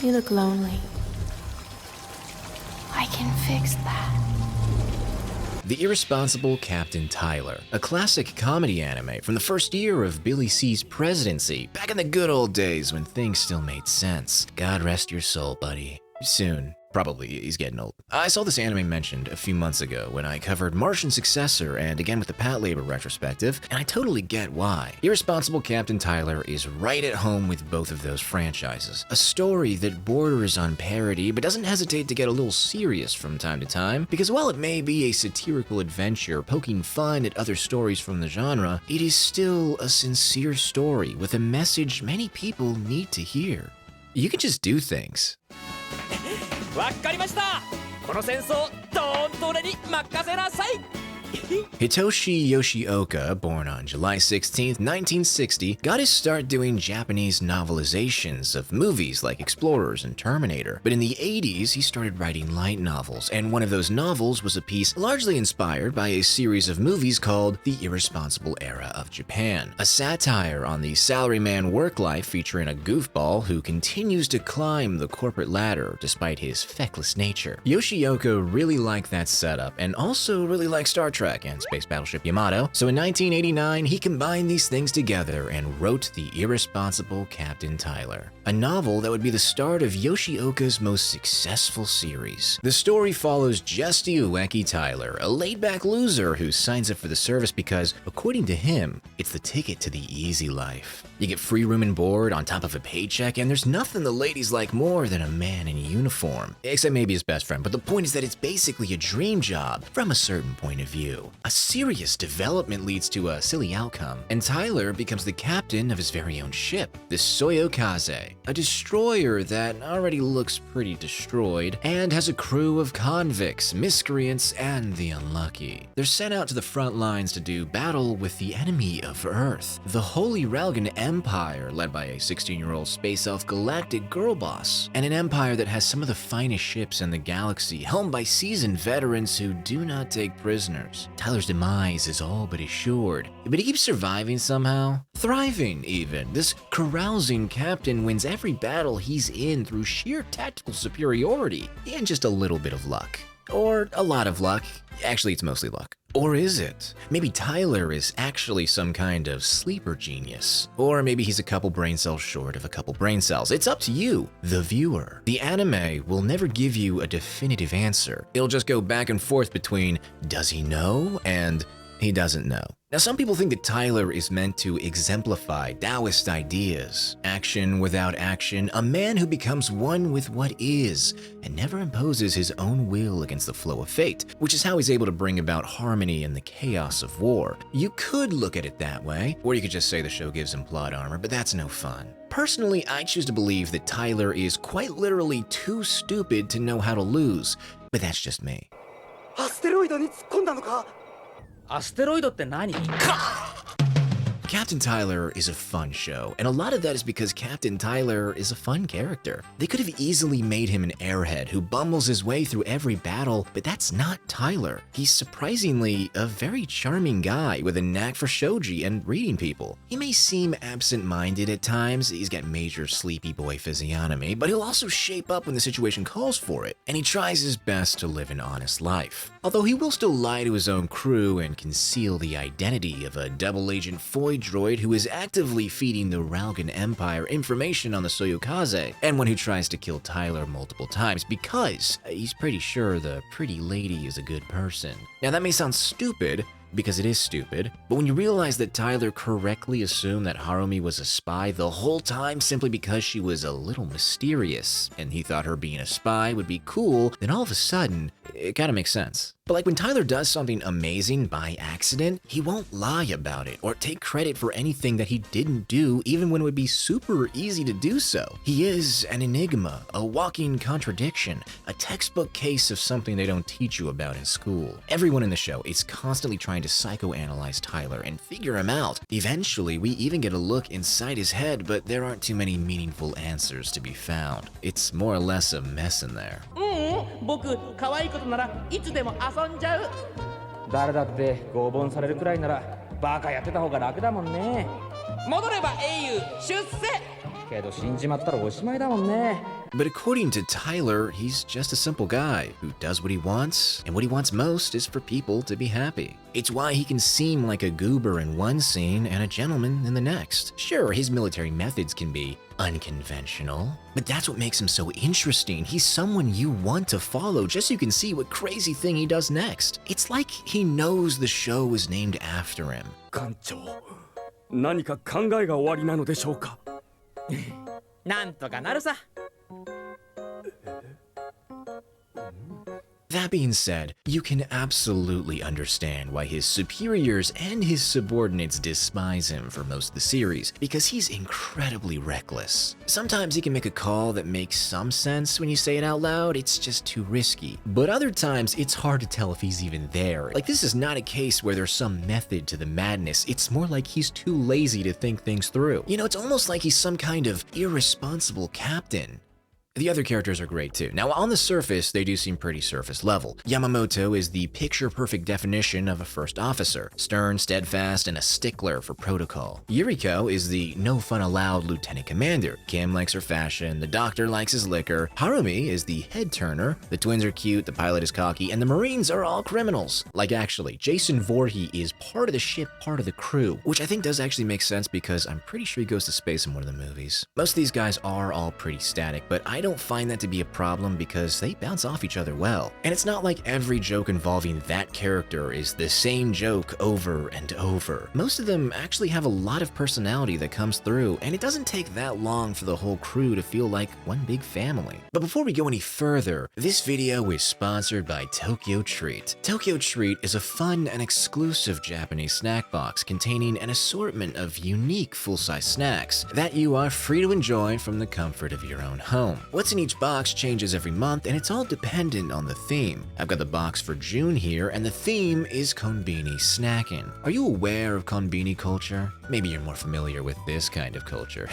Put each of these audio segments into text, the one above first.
You look lonely. I can fix that. The Irresponsible Captain Tylor, a classic comedy anime from the first year of Billy C's presidency, back in the good old days when things still made sense. God rest your soul, buddy. Soon. Probably, he's getting old. I saw this anime mentioned a few months ago when I covered Martian Successor and again with the Patlabor retrospective, and I totally get why. Irresponsible Captain Tylor is right at home with both of those franchises. A story that borders on parody but doesn't hesitate to get a little serious from time to time, because while it may be a satirical adventure poking fun at other stories from the genre, it is still a sincere story with a message many people need to hear. You can just do things. わかりました。この戦争、どーんと俺に任せなさい。Hitoshi Yoshioka, born on July 16, 1960, got his start doing Japanese novelizations of movies like Explorers and Terminator. But in the 80s, he started writing light novels, and one of those novels was a piece largely inspired by a series of movies called The Irresponsible Era of Japan, a satire on the salaryman work life featuring a goofball who continues to climb the corporate ladder despite his feckless nature. Yoshioka really liked that setup and also really liked Star Trek and Space Battleship Yamato, so in 1989 he combined these things together and wrote The Irresponsible Captain Tylor, a novel that would be the start of Yoshioka's most successful series. The story follows Justy Ueki Tylor, a laid-back loser who signs up for the service because, according to him, it's the ticket to the easy life. You get free room and board on top of a paycheck, and there's nothing the ladies like more than a man in uniform. Except maybe his best friend, but the point is that it's basically a dream job from a certain point of view. A serious development leads to a silly outcome, and Tylor becomes the captain of his very own ship, the Soyokaze, a destroyer that already looks pretty destroyed, and has a crew of convicts, miscreants, and the unlucky. They're sent out to the front lines to do battle with the enemy of Earth, the Holy Ralgan Empire, led by a 16-year-old space elf galactic girl boss, and an empire that has some of the finest ships in the galaxy, helmed by seasoned veterans who do not take prisoners. Tylor's demise is all but assured, but he keeps surviving somehow. Thriving, even. This carousing captain wins every battle he's in through sheer tactical superiority and just a little bit of luck. Or a lot of luck. Actually, it's mostly luck. Or is it? Maybe Tylor is actually some kind of sleeper genius. Or maybe he's a couple brain cells short of a couple brain cells. It's up to you, the viewer. The anime will never give you a definitive answer. It'll just go back and forth between does he know and he doesn't know. Now, some people think that Tylor is meant to exemplify Taoist ideas. Action without action, a man who becomes one with what is and never imposes his own will against the flow of fate, which is how he's able to bring about harmony in the chaos of war. You could look at it that way, or you could just say the show gives him plot armor, but that's no fun. Personally, I choose to believe that Tylor is quite literally too stupid to know how to lose, but that's just me. アステロイドに突っ込んだのか。アステロイドって何？ Captain Tylor is a fun show, and a lot of that is because Captain Tylor is a fun character. They could have easily made him an airhead who bumbles his way through every battle, but that's not Tylor. He's surprisingly a very charming guy with a knack for shogi and reading people. He may seem absent-minded at times, he's got major sleepy boy physiognomy, but he'll also shape up when the situation calls for it, and he tries his best to live an honest life. Although he will still lie to his own crew and conceal the identity of a double-agent foid droid who is actively feeding the Ralgan Empire information on the Soyokaze, and one who tries to kill Tylor multiple times because he's pretty sure the pretty lady is a good person. Now that may sound stupid, because it is stupid, but when you realize that Tylor correctly assumed that Harumi was a spy the whole time simply because she was a little mysterious, and he thought her being a spy would be cool, then all of a sudden, it kinda makes sense. But like when Tylor does something amazing by accident, he won't lie about it or take credit for anything that he didn't do even when it would be super easy to do so. He is an enigma, a walking contradiction, a textbook case of something they don't teach you about in school. Everyone in the show is constantly trying to psychoanalyze Tylor and figure him out. Eventually, we even get a look inside his head, but there aren't too many meaningful answers to be found. It's more or less a mess in there. 僕可愛いことならいつでも遊んじゃう。誰だって拷問されるくらいならバカやってた方が楽だもんね。戻れば英雄出世。けど死んじまったらおしまいだもんね。 But according to Tyler, he's just a simple guy who does what he wants, and what he wants most is for people to be happy. It's why he can seem like a goober in one scene and a gentleman in the next. Sure, his military methods can be unconventional, but that's what makes him so interesting. He's someone you want to follow just so you can see what crazy thing he does next. It's like he knows the show was named after him. 艦長、何か考えがおありなのでしょうか。なんとかなるさ。 That being said, you can absolutely understand why his superiors and his subordinates despise him for most of the series, because he's incredibly reckless. Sometimes he can make a call that makes some sense when you say it out loud, it's just too risky. But other times, it's hard to tell if he's even there. Like, this is not a case where there's some method to the madness, it's more like he's too lazy to think things through. You know, it's almost like he's some kind of irresponsible captain. The other characters are great too. Now, on the surface, they do seem pretty surface level. Yamamoto is the picture-perfect definition of a first officer, stern, steadfast, and a stickler for protocol. Yuriko is the no fun allowed lieutenant commander. Kim likes her fashion, the doctor likes his liquor, Harumi is the head turner, the twins are cute, the pilot is cocky, and the Marines are all criminals. Like, actually, Jason Voorhees is part of the ship, part of the crew, which I think does actually make sense because I'm pretty sure he goes to space in one of the movies. Most of these guys are all pretty static, but I don't find that to be a problem because they bounce off each other well. And it's not like every joke involving that character is the same joke over and over. Most of them actually have a lot of personality that comes through, and it doesn't take that long for the whole crew to feel like one big family. But before we go any further, this video is sponsored by Tokyo Treat. Tokyo Treat is a fun and exclusive Japanese snack box containing an assortment of unique full-size snacks that you are free to enjoy from the comfort of your own home. What's in each box changes every month, and it's all dependent on the theme. I've got the box for June here, and the theme is konbini snacking. Are you aware of konbini culture? Maybe you're more familiar with this kind of culture.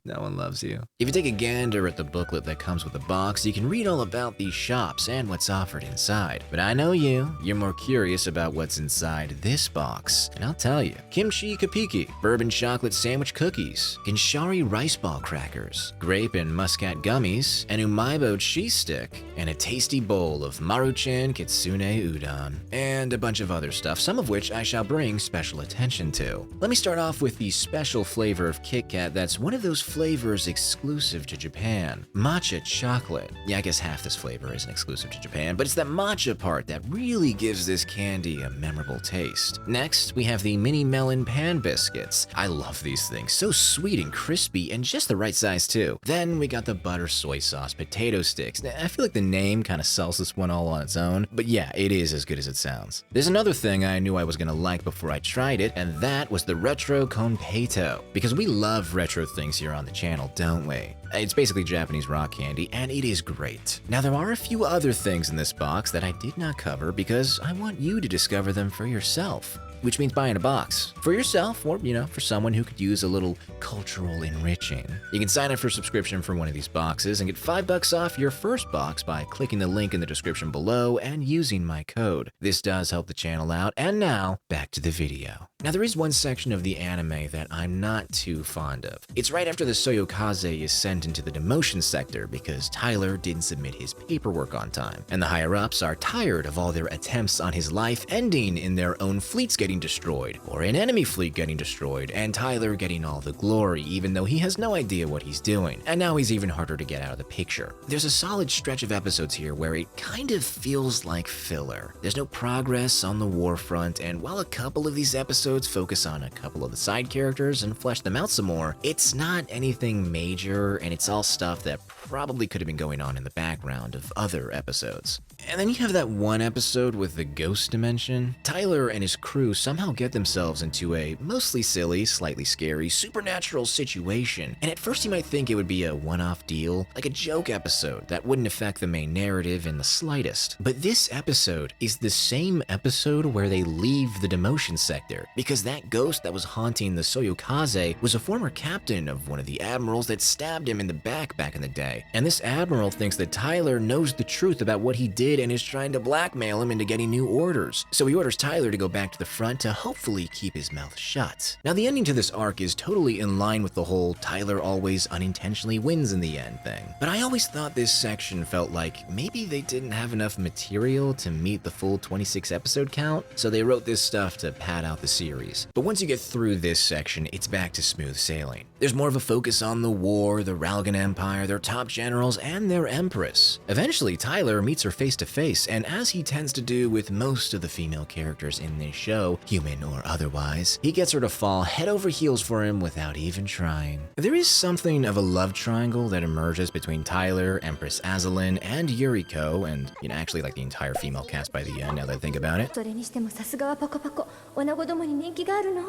No one loves you. If you take a gander at the booklet that comes with the box, you can read all about these shops and what's offered inside. But I know you're more curious about what's inside this box. And I'll tell you, kimchi kapiki, bourbon chocolate sandwich cookies, ginshari rice ball crackers, grape and muscat gummies, an umaibo cheese stick, and a tasty bowl of maruchan kitsune udon, and a bunch of other stuff, some of which I shall bring special attention to. Let me start off with the special flavor of Kit Kat that's one of those flavors exclusive to Japan, matcha chocolate. Yeah, I guess half this flavor isn't exclusive to Japan, but it's that matcha part that really gives this candy a memorable taste. Next, we have the mini melon pan biscuits. I love these things, so sweet and crispy and just the right size too. Then we got the butter soy sauce potato sticks. Now, I feel like the name kind of sells this one all on its own, but yeah, it is as good as it sounds. There's another thing I knew I was gonna like before I tried it, and that was the retro konpeito, because we love retro things here on the channel, don't we? It's basically Japanese rock candy, and it is great. Now, there are a few other things in this box that I did not cover because I want you to discover them for yourself. Which means buying a box for yourself or, for someone who could use a little cultural enriching. You can sign up for a subscription for one of these boxes and get $5 off your first box by clicking the link in the description below and using my code. This does help the channel out, and now, back to the video. Now, there is one section of the anime that I'm not too fond of. It's right after the Soyokaze is sent into the demotion sector because Tyler didn't submit his paperwork on time, and the higher-ups are tired of all their attempts on his life ending in their own fleets getting destroyed, or an enemy fleet getting destroyed, and Tyler getting all the glory even though he has no idea what he's doing, and now he's even harder to get out of the picture. There's a solid stretch of episodes here where it kind of feels like filler. There's no progress on the war front, and while a couple of these episodes focus on a couple of the side characters and flesh them out some more, it's not anything major, and it's all stuff that probably could have been going on in the background of other episodes. And then you have that one episode with the ghost dimension. Tyler and his crew somehow get themselves into a mostly silly, slightly scary, supernatural situation. And at first you might think it would be a one-off deal, like a joke episode that wouldn't affect the main narrative in the slightest. But this episode is the same episode where they leave the demotion sector. because that ghost that was haunting the Soyokaze was a former captain of one of the admirals that stabbed him in the back in the day. And this admiral thinks that Tylor knows the truth about what he did and is trying to blackmail him into getting new orders. So he orders Tylor to go back to the front to hopefully keep his mouth shut. Now, the ending to this arc is totally in line with the whole Tylor always unintentionally wins in the end thing. But I always thought this section felt like maybe they didn't have enough material to meet the full 26 episode count, so they wrote this stuff to pad out the series. But once you get through this section, it's back to smooth sailing. There's more of a focus on the war, the Ralgan Empire, their top generals, and their empress. Eventually, Tylor meets her face to face, and as he tends to do with most of the female characters in this show, human or otherwise, he gets her to fall head over heels for him without even trying. There is something of a love triangle that emerges between Tylor, Empress Azalin, and Yuriko, and actually like the entire female cast by the end, now that I think about it. それにしてもさすがはパコパコ女子供に人気があるの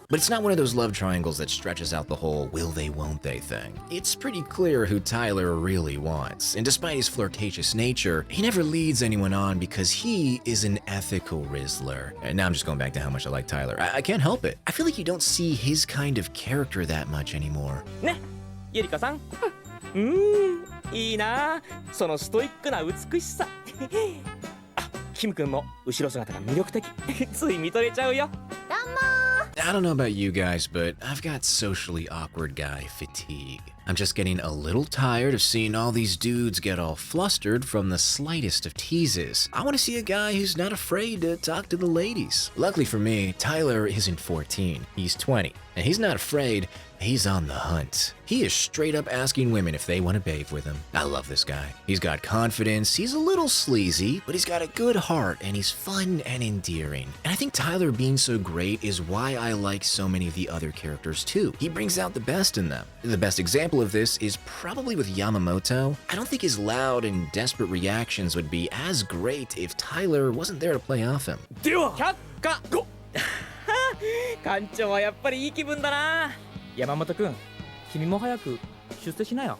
But it's not one of those love triangles that stretches out the whole will they won't they thing. It's pretty clear who Tylor really wants, and despite his flirtatious nature, he never leads anyone on because he is an ethical Rizzler. And now I'm just going back to how much I like Tylor. I can't help it. I feel like you don't see his kind of character that much anymore. ね、ゆりかさん。いいな、そのストイックな美しさ。あ、キム君も後ろ姿が魅力的。つい見とれちゃうよ。 I don't know about you guys, but I've got socially awkward guy fatigue. I'm just getting a little tired of seeing all these dudes get all flustered from the slightest of teases. I want to see a guy who's not afraid to talk to the ladies. Luckily for me, Tylor isn't 14, he's 20, and he's not afraid, he's on the hunt. He is straight up asking women if they want to bathe with him. I love this guy. He's got confidence, he's a little sleazy, but he's got a good heart and he's fun and endearing. And I think Tylor being so great is why I like so many of the other characters too. He brings out the best in them. The best example of this is probably with Yamamoto. I don't think his loud and desperate reactions would be as great if Tylor wasn't there to play off him. では、却下。ご。館長はやっぱりいい気分だな。山本君、君も早く出世しなよ。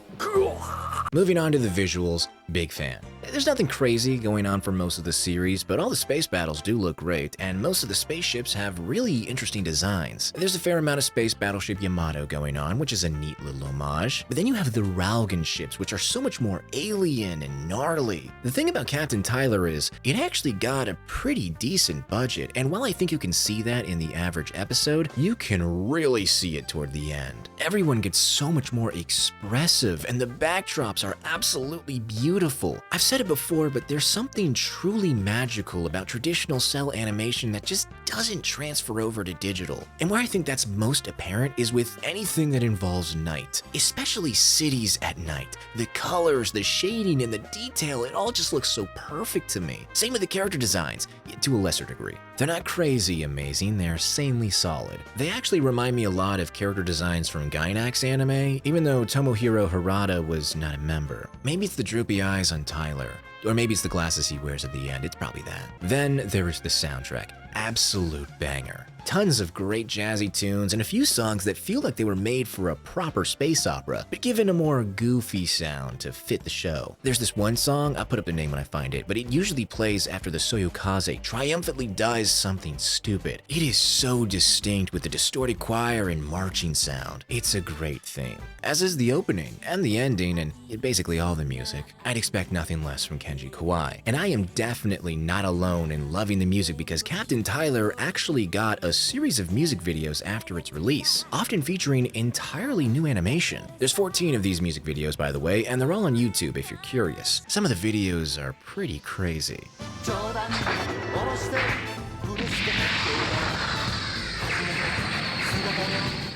Moving on to the visuals, big fan. There's nothing crazy going on for most of the series, but all the space battles do look great, and most of the spaceships have really interesting designs. There's a fair amount of space battleship Yamato going on, which is a neat little homage, but then you have the Ralgan ships, which are so much more alien and gnarly. The thing about Captain Tylor is, it actually got a pretty decent budget, and while I think you can see that in the average episode, you can really see it toward the end. Everyone gets so much more expressive, and the backdrops are absolutely beautiful. I've said it before, but there's something truly magical about traditional cell animation that just doesn't transfer over to digital. And where I think that's most apparent is with anything that involves night, especially cities at night. The colors, the shading, and the detail, it all just looks so perfect to me. Same with the character designs, to a lesser degree. They're not crazy amazing, they're sanely solid. They actually remind me a lot of character designs from Gainax anime, even though Tomohiro Harada was not a member. Maybe it's the droopy eyes on Tylor, or maybe it's the glasses he wears at the end, it's probably that. Then there is the soundtrack, absolute banger. Tons of great jazzy tunes and a few songs that feel like they were made for a proper space opera, but given a more goofy sound to fit the show. There's this one song, I'll put up the name when I find it, but it usually plays after the Soyokaze triumphantly does something stupid. It is so distinct with the distorted choir and marching sound. It's a great theme, as is the opening and the ending and basically all the music. I'd expect nothing less from Kenji Kawai, and I am definitely not alone in loving the music because Captain Tylor actually got a series of music videos after its release, often featuring entirely new animation. There's 14 of these music videos, by the way, and they're all on YouTube if you're curious. Some of the videos are pretty crazy.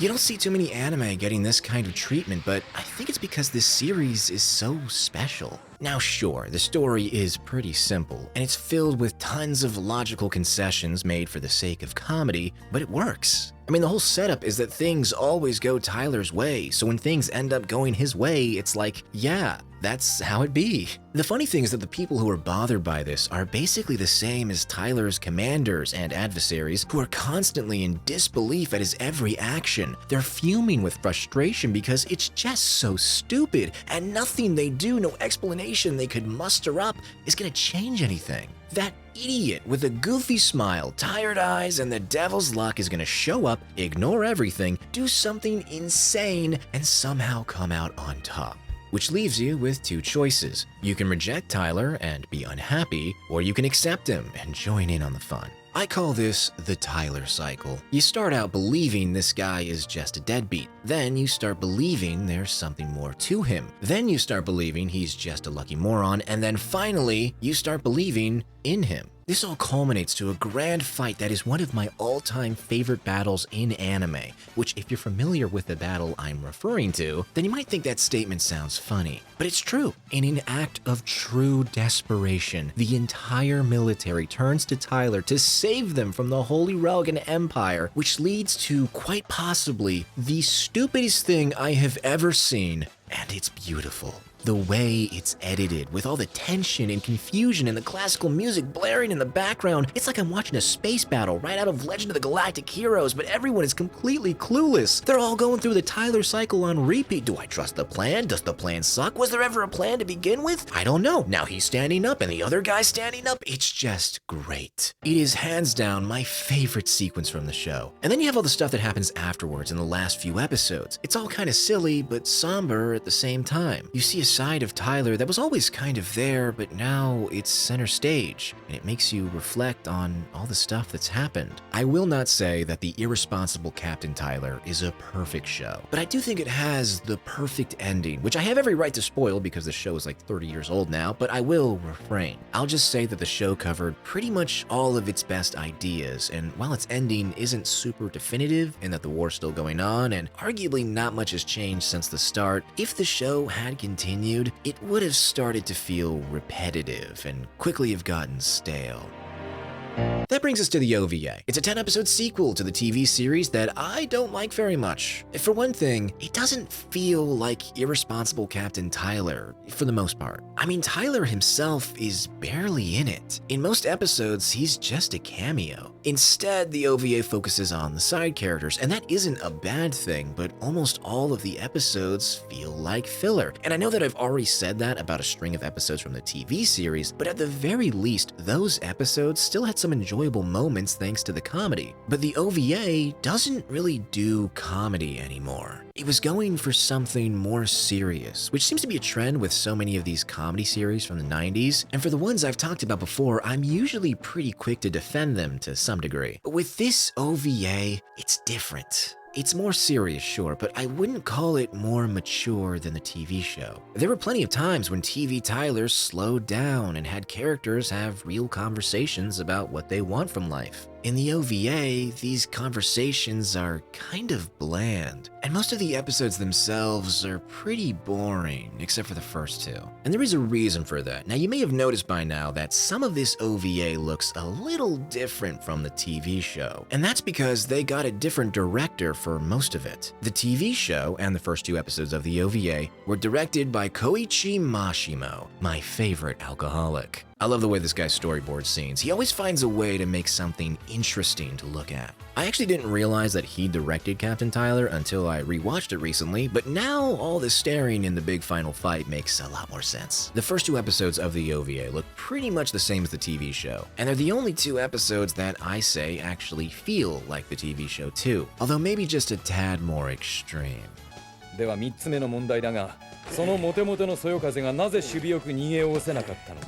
You don't see too many anime getting this kind of treatment, but I think it's because this series is so special. Now sure, the story is pretty simple, and it's filled with tons of logical concessions made for the sake of comedy, but it works. I mean, the whole setup is that things always go Tylor's way, so when things end up going his way, it's like, yeah, that's how it be. The funny thing is that the people who are bothered by this are basically the same as Tylor's commanders and adversaries, who are constantly in disbelief at his every action. They're fuming with frustration because it's just so stupid, and nothing they do, no explanation they could muster up, is gonna change anything. That idiot with a goofy smile, tired eyes, and the devil's luck is gonna show up, ignore everything, do something insane, and somehow come out on top. Which leaves you with two choices. You can reject Tylor and be unhappy, or you can accept him and join in on the fun. I call this the Tylor cycle. You start out believing this guy is just a deadbeat. Then you start believing there's something more to him. Then you start believing he's just a lucky moron. And then finally, you start believing in him. This all culminates to a grand fight that is one of my all-time favorite battles in anime, which if you're familiar with the battle I'm referring to, then you might think that statement sounds funny. But it's true. In an act of true desperation, the entire military turns to Tylor to save them from the Holy Relgan Empire, which leads to, quite possibly, the stupidest thing I have ever seen, and it's beautiful. The way it's edited, with all the tension and confusion and the classical music blaring in the background, it's like I'm watching a space battle right out of Legend of the Galactic Heroes, but everyone is completely clueless. They're all going through the Tylor cycle on repeat. Do I trust the plan? Does the plan suck? Was there ever a plan to begin with? I don't know. Now he's standing up and the other guy's standing up. It's just great. It is hands down my favorite sequence from the show. And then you have all the stuff that happens afterwards in the last few episodes. It's all kind of silly, but somber at the same time. You see a side of Tylor that was always kind of there, but now it's center stage, and it makes you reflect on all the stuff that's happened. I will not say that the Irresponsible Captain Tylor is a perfect show, but I do think it has the perfect ending, which I have every right to spoil because the show is like 30 years old now, but I will refrain. I'll just say that the show covered pretty much all of its best ideas, and while its ending isn't super definitive in that the war's still going on, and arguably not much has changed since the start, if the show had continued, it would have started to feel repetitive and quickly have gotten stale. That brings us to the OVA. It's a 10-episode sequel to the TV series that I don't like very much. For one thing, it doesn't feel like Irresponsible Captain Tylor, for the most part. I mean, Tylor himself is barely in it. In most episodes, he's just a cameo. Instead, the OVA focuses on the side characters, and that isn't a bad thing, but almost all of the episodes feel like filler. And I know that I've already said that about a string of episodes from the TV series, but at the very least, those episodes still had some enjoyable moments thanks to the comedy. But the OVA doesn't really do comedy anymore. It was going for something more serious, which seems to be a trend with so many of these comedy series from the 90s, and for the ones I've talked about before, I'm usually pretty quick to defend them to some degree. But with this OVA, it's different. It's more serious, sure, but I wouldn't call it more mature than the TV show. There were plenty of times when TV Tylor slowed down and had characters have real conversations about what they want from life. In the OVA, these conversations are kind of bland, and most of the episodes themselves are pretty boring, except for the first two. And there is a reason for that. Now, you may have noticed by now that some of this OVA looks a little different from the TV show, and that's because they got a different director for most of it. The TV show and the first two episodes of the OVA were directed by Koichi Mashimo, my favorite alcoholic. I love the way this guy storyboards scenes. He always finds a way to make something interesting to look at. I actually didn't realize that he directed Captain Tylor until I rewatched it recently, but now all the staring in the big final fight makes a lot more sense. The first two episodes of the OVA look pretty much the same as the TV show, and they're the only two episodes that I say actually feel like the TV show too, although maybe just a tad more extreme. では3つ目の問題だが、そのモテモテのそよ風がなぜ守備よく逃げおおせなかったのか。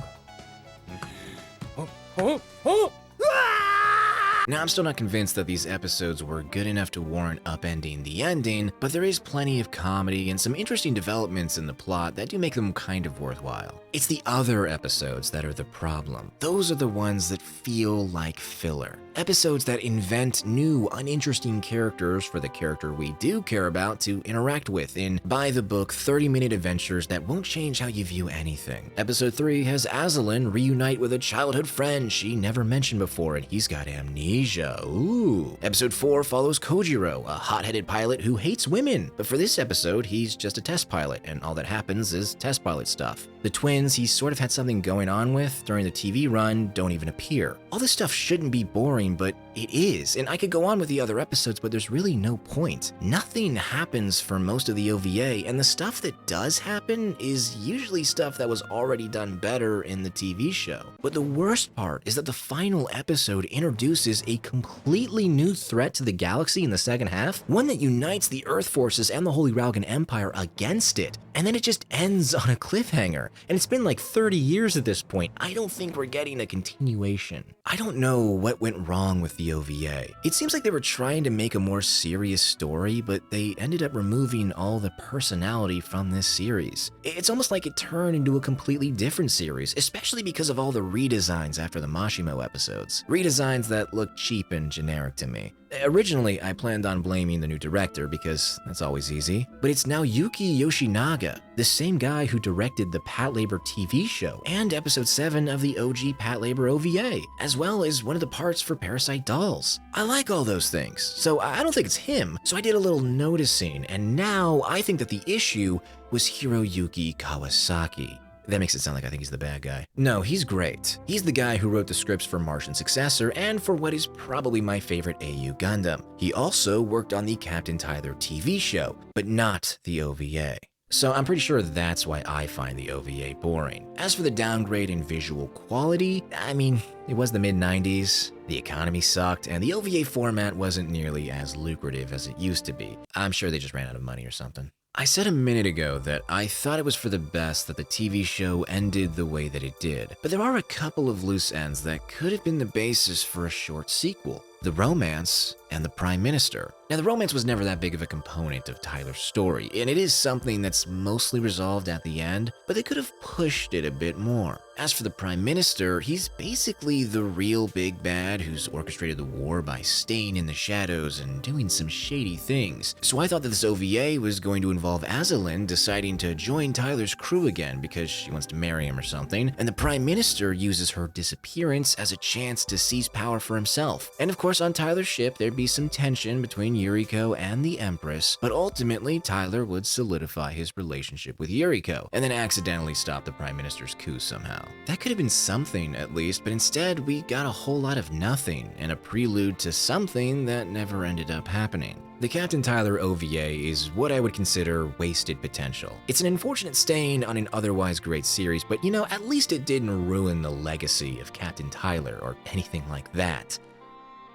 Now, I'm still not convinced that these episodes were good enough to warrant upending the ending, but there is plenty of comedy and some interesting developments in the plot that do make them kind of worthwhile. It's the other episodes that are the problem. Those are the ones that feel like filler. Episodes that invent new, uninteresting characters for the character we do care about to interact with in by-the-book 30-minute adventures that won't change how you view anything. Episode 3 has Azalin reunite with a childhood friend she never mentioned before, and he's got amnesia. Ooh. Episode 4 follows Kojiro, a hot-headed pilot who hates women. But for this episode, he's just a test pilot, and all that happens is test pilot stuff. The twins he sort of had something going on with during the TV run don't even appear. All this stuff shouldn't be boring, but it is, and I could go on with the other episodes, but there's really no point. Nothing happens for most of the OVA, and the stuff that does happen is usually stuff that was already done better in the TV show. But the worst part is that the final episode introduces a completely new threat to the galaxy in the second half, one that unites the Earth forces and the Holy Ralgan Empire against it, and then it just ends on a cliffhanger. And it's been like 30 years at this point. I don't think we're getting a continuation. I don't know what went wrong with the OVA. It seems like they were trying to make a more serious story, but they ended up removing all the personality from this series. It's almost like it turned into a completely different series, especially because of all the redesigns after the Mashimo episodes. Redesigns that look cheap and generic to me. Originally, I planned on blaming the new director because that's always easy, but it's now Yuki Yoshinaga, the same guy who directed the Patlabor TV show and episode 7 of the OG Patlabor OVA, as well as one of the parts for Parasite Dolls. I like all those things, so I don't think it's him, so I did a little noticing, and now I think that the issue was Hiroyuki Kawasaki. That makes it sound like I think he's the bad guy. No, he's great. He's the guy who wrote the scripts for Martian Successor and for what is probably my favorite AU Gundam. He also worked on the Captain Tylor TV show, but not the OVA. So I'm pretty sure that's why I find the OVA boring. As for the downgrade in visual quality, I mean, it was the mid-90s, the economy sucked, and the OVA format wasn't nearly as lucrative as it used to be. I'm sure they just ran out of money or something. I said a minute ago that I thought it was for the best that the TV show ended the way that it did, but there are a couple of loose ends that could have been the basis for a short sequel. The romance and the Prime Minister. Now, the romance was never that big of a component of Tylor's story, and it is something that's mostly resolved at the end, but they could have pushed it a bit more. As for the Prime Minister, he's basically the real big bad who's orchestrated the war by staying in the shadows and doing some shady things. So I thought that this OVA was going to involve Azalin deciding to join Tylor's crew again because she wants to marry him or something, and the Prime Minister uses her disappearance as a chance to seize power for himself. And of course, on Tylor's ship, there'd be some tension between Yuriko and the Empress, but ultimately Tylor would solidify his relationship with Yuriko, and then accidentally stop the Prime Minister's coup somehow. That could have been something at least, but instead we got a whole lot of nothing, and a prelude to something that never ended up happening. The Captain Tylor OVA is what I would consider wasted potential. It's an unfortunate stain on an otherwise great series, but you know, at least it didn't ruin the legacy of Captain Tylor or anything like that.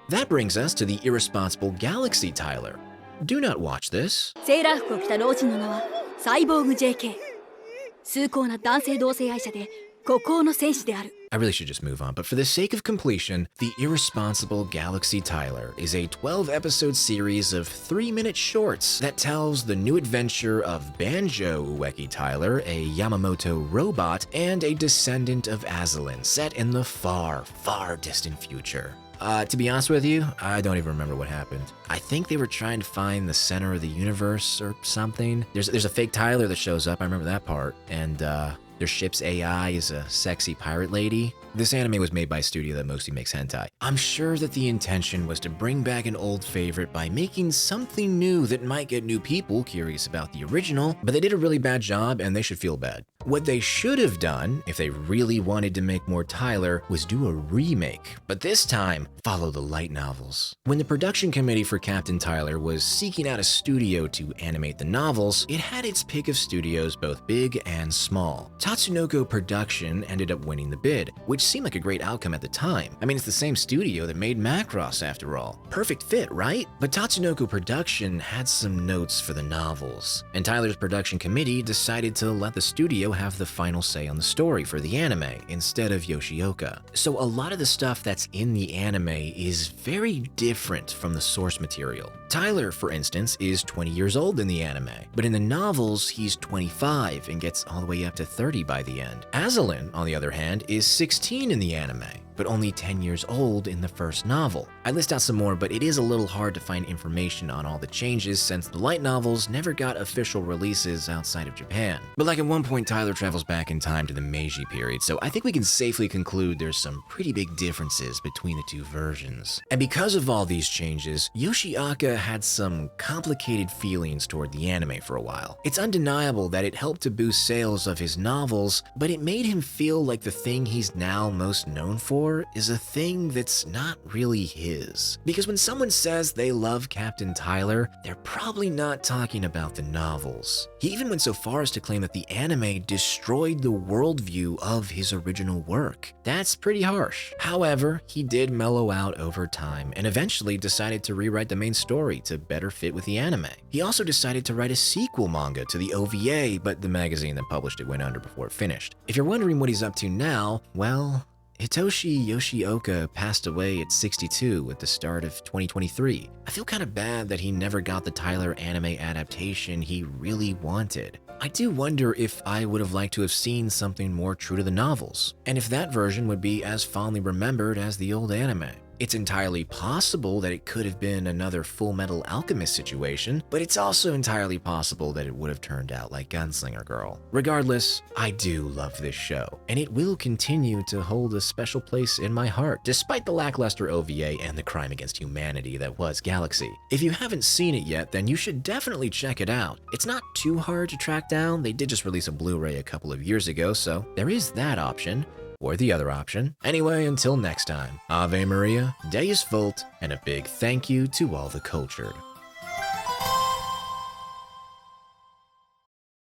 That brings us to the Irresponsible Galaxy Tylor. Do not watch this. セーラー服を着た老人の名はサイボーグ JK 崇高な男性同性愛者で孤高の戦士である I really should just move on, but for the sake of completion, The Irresponsible Galaxy Tylor is a 12-episode series of 3-minute shorts that tells the new adventure of Banjo Ueki Tylor, a Yamamoto robot, and a descendant of Azalin, set in the far, far distant future. To be honest with you, I don't even remember what happened. I think they were trying to find the center of the universe or something. There's a fake Tylor that shows up, I remember that part, and their ship's AI is a sexy pirate lady. This anime was made by a studio that mostly makes hentai. I'm sure that the intention was to bring back an old favorite by making something new that might get new people curious about the original, but they did a really bad job and they should feel bad. What they should have done, if they really wanted to make more Tylor, was do a remake, but this time, follow the light novels. When the production committee for Captain Tylor was seeking out a studio to animate the novels, it had its pick of studios both big and small. Tatsunoko Production ended up winning the bid, which seemed like a great outcome at the time. I mean, it's the same studio that made Macross after all. Perfect fit, right? But Tatsunoko Production had some notes for the novels, and Tylor's production committee decided to let the studio have the final say on the story for the anime instead of Yoshioka. So a lot of the stuff that's in the anime is very different from the source material. Tylor, for instance, is 20 years old in the anime, but in the novels, he's 25 and gets all the way up to 30 by the end. Azalin, on the other hand, is 16 in the anime. but only 10 years old in the first novel. I list out some more, but it is a little hard to find information on all the changes since the light novels never got official releases outside of Japan. But like at one point, Tylor travels back in time to the Meiji period, so I think we can safely conclude there's some pretty big differences between the two versions. And because of all these changes, Yoshiaka had some complicated feelings toward the anime for a while. It's undeniable that it helped to boost sales of his novels, but it made him feel like the thing he's now most known for is a thing that's not really his. Because when someone says they love Captain Tylor, they're probably not talking about the novels. He even went so far as to claim that the anime destroyed the worldview of his original work. That's pretty harsh. However, he did mellow out over time and eventually decided to rewrite the main story to better fit with the anime. He also decided to write a sequel manga to the OVA, but the magazine that published it went under before it finished. If you're wondering what he's up to now, well, Hitoshi Yoshioka passed away at 62 at the start of 2023. I feel kind of bad that he never got the Tylor anime adaptation he really wanted. I do wonder if I would have liked to have seen something more true to the novels, and if that version would be as fondly remembered as the old anime. It's entirely possible that it could have been another Full Metal Alchemist situation, but it's also entirely possible that it would have turned out like Gunslinger Girl. Regardless, I do love this show, and it will continue to hold a special place in my heart, despite the lackluster OVA and the crime against humanity that was Galaxy. If you haven't seen it yet, then you should definitely check it out. It's not too hard to track down. They did just release a Blu-ray a couple of years ago, so there is that option. Or the other option. Anyway, until next time, Ave Maria, Deus Vult, and a big thank you to all the cultured.